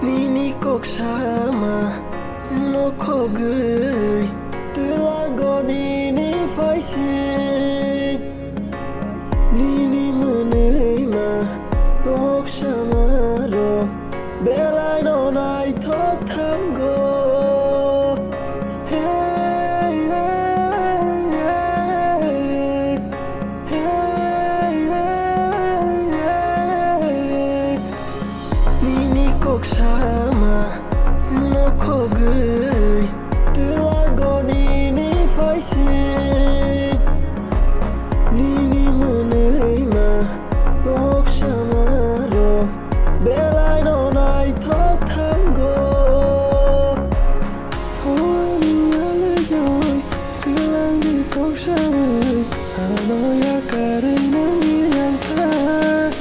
Nini kok sama Suno kogui Telago nini faishin Nini menerima Kok sama ro Belai no nai tok tango Hey, hey, hey, hey, hey, hey. Nini kok sama Suno kogui Telago nini faishin Nini menerima Kok sama ro Belai no nai tok tango Hoani ale joy Kelang di kok sama Hano ya karena yang tak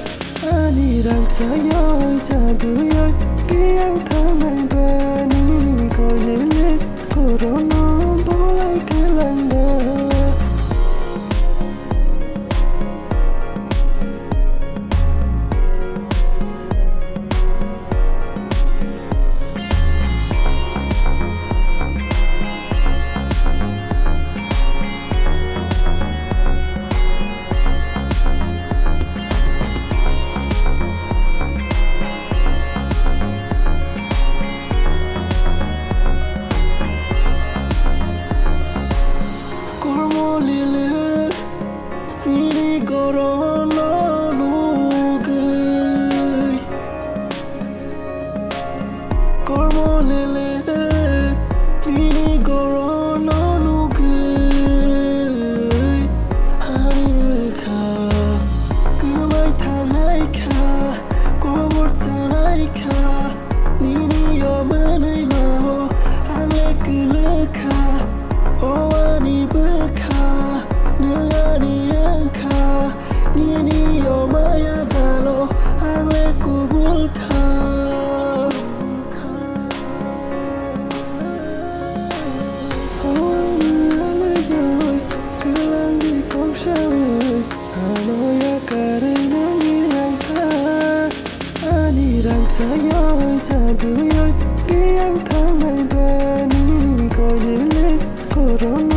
Ani rang cayoy Jagu yoy Yang tamai bani Ko lele Corona Bolai kelang dah Nini corona lugay Cormolele Nini corona lugay Hani rekha Kumai thanai kha Komor tanai kha Nini yomanai mao Angle kulekha Oani bekha Nani Nini yomaya jalo angle kubul kha Hoani ale joy kelang di kok sama Hano ya karena yang tak Ani rang cayoy jagu yoy Yang tamai bani ko lele corona